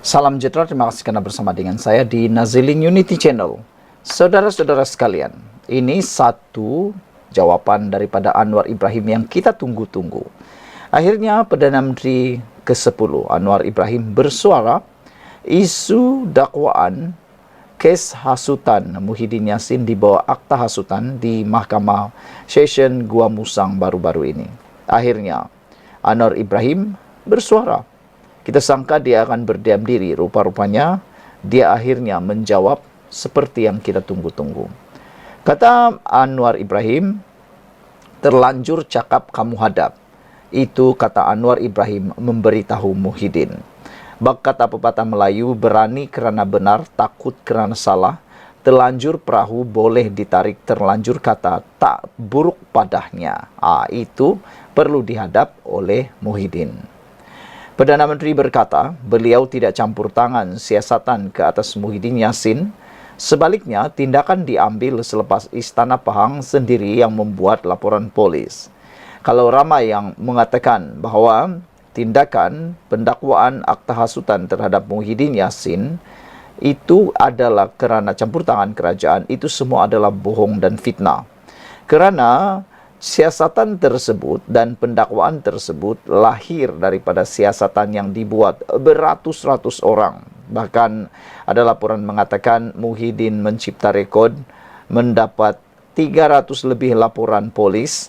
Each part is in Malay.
Salam sejahtera, terima kasih karena bersama dengan saya di Naziling Unity Channel. Saudara-saudara sekalian, ini satu jawaban daripada Anwar Ibrahim yang kita tunggu-tunggu. Akhirnya Perdana Menteri ke-10 Anwar Ibrahim bersuara isu dakwaan kes hasutan Muhyiddin Yassin di bawah akta hasutan di Mahkamah Session Gua Musang baru-baru ini. Akhirnya Anwar Ibrahim bersuara. Kita sangka dia akan berdiam diri, rupa-rupanya dia akhirnya menjawab seperti yang kita tunggu-tunggu. Kata Anwar Ibrahim, terlanjur cakap kamu hadap. Itu kata Anwar Ibrahim memberitahu Muhyiddin. Bak kata pepatah Melayu, berani kerana benar, takut kerana salah. Terlanjur perahu boleh ditarik, terlanjur kata tak buruk padahnya. Itu perlu dihadap oleh Muhyiddin. Perdana Menteri berkata, beliau tidak campur tangan siasatan ke atas Muhyiddin Yassin. Sebaliknya, tindakan diambil selepas Istana Pahang sendiri yang membuat laporan polis. Kalau ramai yang mengatakan bahawa tindakan pendakwaan akta hasutan terhadap Muhyiddin Yassin itu adalah kerana campur tangan kerajaan, itu semua adalah bohong dan fitnah. Kerana siasatan tersebut dan pendakwaan tersebut lahir daripada siasatan yang dibuat beratus-ratus orang. Bahkan ada laporan mengatakan Muhyiddin mencipta rekod mendapat 300 lebih laporan polis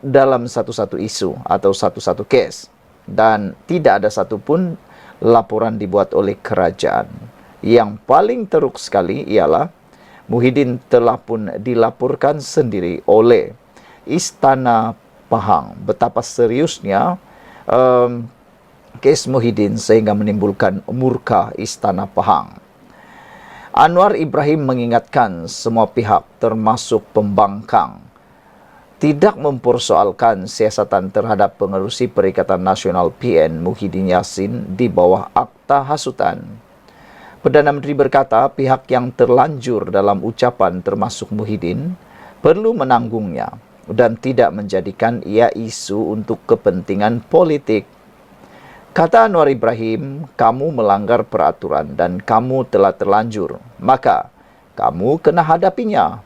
dalam satu-satu isu atau satu-satu kes. Dan tidak ada satupun laporan dibuat oleh kerajaan. Yang paling teruk sekali ialah Muhyiddin telah pun dilaporkan sendiri oleh Istana Pahang. Betapa seriusnya kes Muhyiddin sehingga menimbulkan murka Istana Pahang. Anwar Ibrahim mengingatkan semua pihak termasuk pembangkang tidak mempersoalkan siasatan terhadap pengerusi Perikatan Nasional PN Muhyiddin Yassin di bawah akta hasutan. Perdana Menteri berkata pihak yang terlanjur dalam ucapan termasuk Muhyiddin perlu menanggungnya dan tidak menjadikan ia isu untuk kepentingan politik. Kata Anwar Ibrahim, kamu melanggar peraturan dan kamu telah terlanjur, maka kamu kena hadapinya.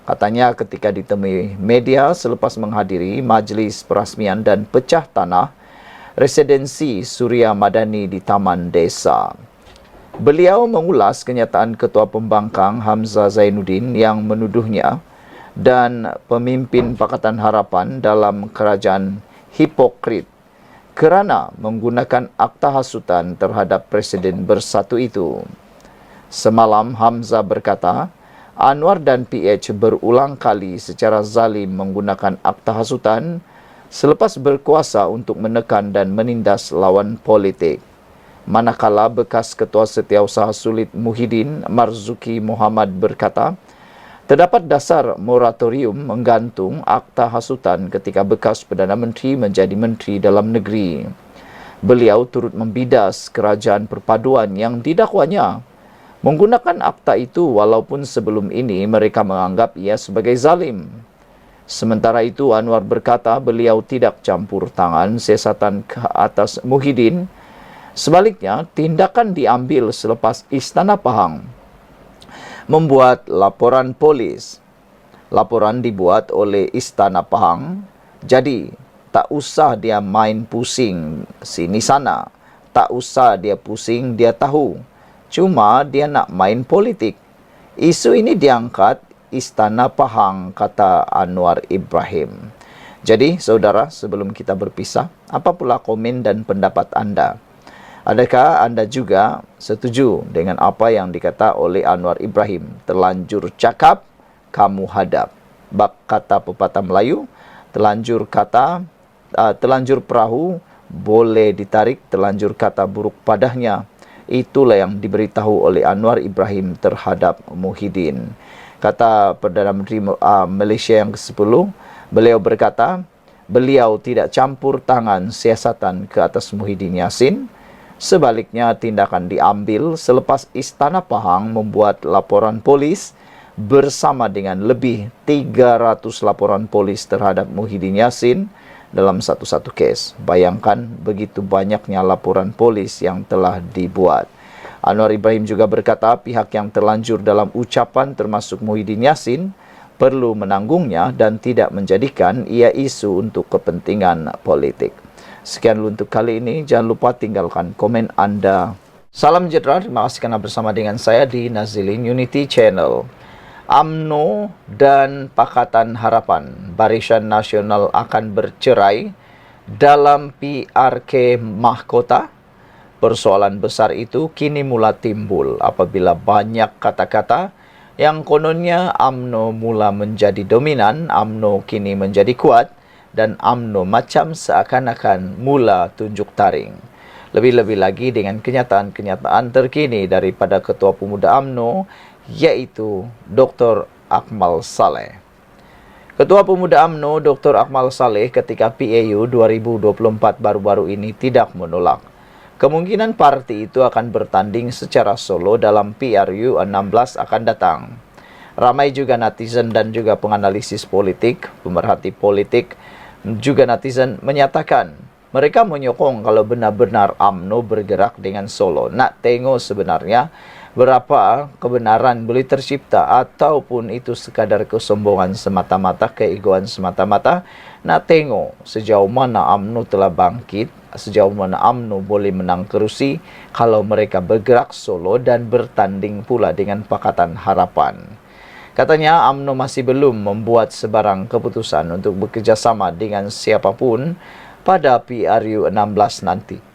Katanya ketika ditemui media selepas menghadiri majlis perasmian dan pecah tanah residensi Suria Madani di Taman Desa. Beliau mengulas kenyataan Ketua Pembangkang Hamzah Zainuddin yang menuduhnya dan pemimpin Pakatan Harapan dalam kerajaan hipokrit kerana menggunakan akta hasutan terhadap Presiden Bersatu itu. Semalam Hamzah berkata, Anwar dan PH berulang kali secara zalim menggunakan akta hasutan selepas berkuasa untuk menekan dan menindas lawan politik. Manakala bekas Ketua Setiausaha Sulit Muhyiddin Marzuki Muhammad berkata, terdapat dasar moratorium menggantung akta hasutan ketika bekas Perdana Menteri menjadi Menteri Dalam Negeri. Beliau turut membidas kerajaan perpaduan yang didakwanya menggunakan akta itu walaupun sebelum ini mereka menganggap ia sebagai zalim. Sementara itu Anwar berkata beliau tidak campur tangan siasatan ke atas Muhyiddin. Sebaliknya, tindakan diambil selepas Istana Pahang membuat laporan polis. Laporan dibuat oleh Istana Pahang. Jadi, tak usah dia main pusing sini sana. Tak usah dia pusing, dia tahu. Cuma dia nak main politik. Isu ini diangkat Istana Pahang, kata Anwar Ibrahim. Jadi, saudara, sebelum kita berpisah, apa pula komen dan pendapat anda? Adakah anda juga setuju dengan apa yang dikata oleh Anwar Ibrahim? Terlanjur cakap, kamu hadap. Bak kata pepatah Melayu, terlanjur perahu boleh ditarik, terlanjur kata buruk padahnya. Itulah yang diberitahu oleh Anwar Ibrahim terhadap Muhyiddin. Kata Perdana Menteri Malaysia yang ke-10, beliau berkata, beliau tidak campur tangan siasatan ke atas Muhyiddin Yassin. Sebaliknya, tindakan diambil selepas Istana Pahang membuat laporan polis bersama dengan lebih 300 laporan polis terhadap Muhyiddin Yassin dalam satu-satu kes. Bayangkan begitu banyaknya laporan polis yang telah dibuat. Anwar Ibrahim juga berkata pihak yang terlanjur dalam ucapan termasuk Muhyiddin Yassin perlu menanggungnya dan tidak menjadikan ia isu untuk kepentingan politik. Sekian dulu untuk kali ini. Jangan lupa tinggalkan komen Anda. Salam sejahtera. Terima kasih karena bersama dengan saya di Nazilin Unity Channel. UMNO dan Pakatan Harapan Barisan Nasional akan bercerai dalam PRK Mahkota. Persoalan besar itu kini mula timbul apabila banyak kata-kata yang kononnya UMNO mula menjadi dominan, UMNO kini menjadi kuat, dan UMNO macam seakan-akan mula tunjuk taring. Lebih-lebih lagi dengan kenyataan-kenyataan terkini daripada Ketua Pemuda UMNO, yaitu Dr. Akmal Saleh. Ketua Pemuda UMNO Dr. Akmal Saleh ketika PAU 2024 baru-baru ini tidak menolak kemungkinan parti itu akan bertanding secara solo dalam PRU 16 akan datang. Ramai juga netizen dan juga penganalisis politik, pemerhati politik, juga netizen menyatakan mereka menyokong kalau benar-benar UMNO bergerak dengan solo. Nak tengok sebenarnya berapa kebenaran boleh tercipta ataupun itu sekadar kesombongan semata-mata, keegoan semata-mata. Nak tengok sejauh mana UMNO telah bangkit, sejauh mana UMNO boleh menang kerusi kalau mereka bergerak solo dan bertanding pula dengan Pakatan Harapan. Katanya UMNO masih belum membuat sebarang keputusan untuk bekerjasama dengan siapapun pada PRU 16 nanti.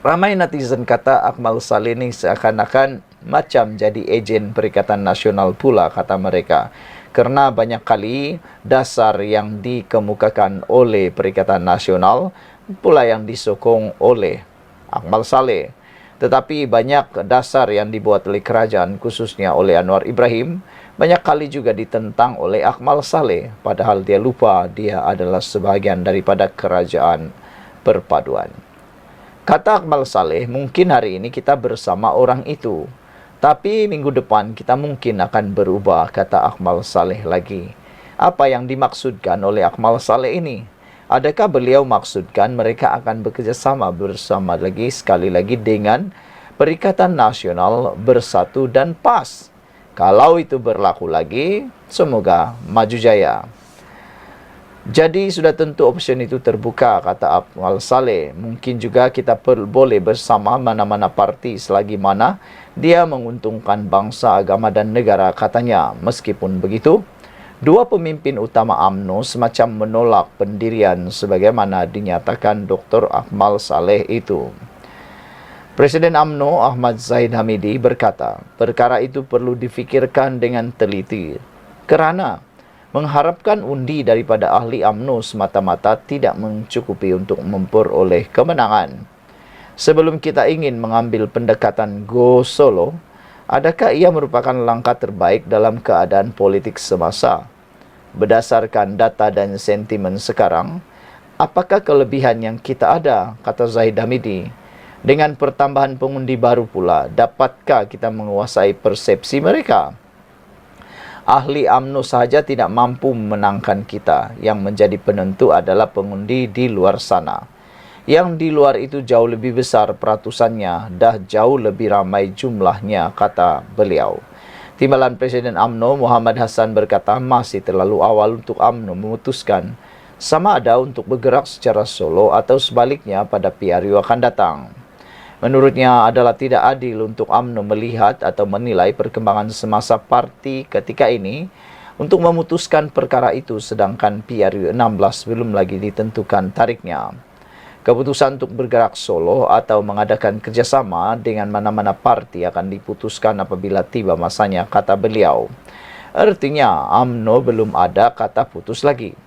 Ramai netizen kata Akmal Saleh ini seakan-akan macam jadi ejen Perikatan Nasional pula, kata mereka. Kerana banyak kali dasar yang dikemukakan oleh Perikatan Nasional pula yang disokong oleh Akmal Saleh. Tetapi banyak dasar yang dibuat oleh kerajaan, khususnya oleh Anwar Ibrahim, banyak kali juga ditentang oleh Akmal Saleh. Padahal dia lupa dia adalah sebahagian daripada kerajaan perpaduan. Kata Akmal Saleh, mungkin hari ini kita bersama orang itu, tapi minggu depan kita mungkin akan berubah, kata Akmal Saleh lagi. Apa yang dimaksudkan oleh Akmal Saleh ini? Adakah beliau maksudkan mereka akan bekerjasama bersama lagi sekali lagi dengan Perikatan Nasional Bersatu dan PAS? Kalau itu berlaku lagi, semoga maju jaya. Jadi sudah tentu opsi itu terbuka, kata Akmal Saleh. Mungkin juga kita boleh bersama mana-mana parti selagi mana dia menguntungkan bangsa, agama dan negara, katanya. Meskipun begitu, dua pemimpin utama UMNO semacam menolak pendirian sebagaimana dinyatakan Dr. Akmal Saleh itu. Presiden UMNO Ahmad Zahid Hamidi berkata, perkara itu perlu difikirkan dengan teliti kerana mengharapkan undi daripada ahli UMNO semata-mata tidak mencukupi untuk memperoleh kemenangan. Sebelum kita ingin mengambil pendekatan go solo, adakah ia merupakan langkah terbaik dalam keadaan politik semasa? Berdasarkan data dan sentimen sekarang, apakah kelebihan yang kita ada, kata Zahid Hamidi? Dengan pertambahan pengundi baru pula, dapatkah kita menguasai persepsi mereka? Ahli UMNO sahaja tidak mampu memenangkan kita. Yang menjadi penentu adalah pengundi di luar sana. Yang di luar itu jauh lebih besar peratusannya, dah jauh lebih ramai jumlahnya, kata beliau. Timbalan Presiden UMNO Muhammad Hassan berkata masih terlalu awal untuk UMNO memutuskan sama ada untuk bergerak secara solo atau sebaliknya pada PRU akan datang. Menurutnya adalah tidak adil untuk UMNO melihat atau menilai perkembangan semasa parti ketika ini untuk memutuskan perkara itu sedangkan PRU 16 belum lagi ditentukan tariknya. Keputusan untuk bergerak solo atau mengadakan kerjasama dengan mana-mana parti akan diputuskan apabila tiba masanya, kata beliau. Artinya UMNO belum ada kata putus lagi.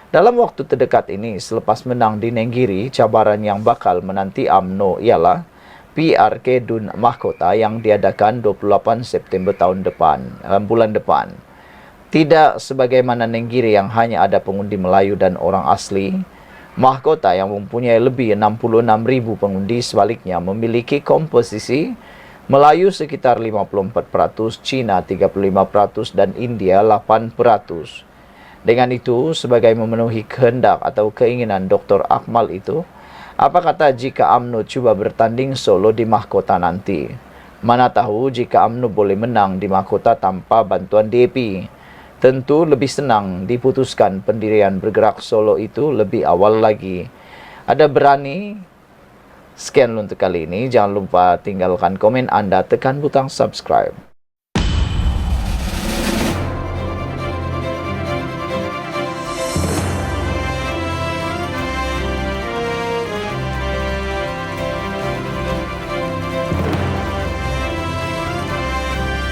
Dalam waktu terdekat ini, selepas menang di Nenggiri, cabaran yang bakal menanti UMNO ialah PRK Dun Mahkota yang diadakan 28 September bulan depan. Tidak sebagaimana Nenggiri yang hanya ada pengundi Melayu dan orang asli, Mahkota yang mempunyai lebih 66,000 pengundi sebaliknya memiliki komposisi Melayu sekitar 54%, Cina 35% dan India 8%. Dengan itu, sebagai memenuhi kehendak atau keinginan Dr. Akmal itu, apa kata jika UMNO cuba bertanding solo di mahkota nanti? Mana tahu jika UMNO boleh menang di mahkota tanpa bantuan DAP. Tentu lebih senang diputuskan pendirian bergerak solo itu lebih awal lagi. Ada berani? Sekian untuk kali ini. Jangan lupa tinggalkan komen Anda, tekan butang subscribe.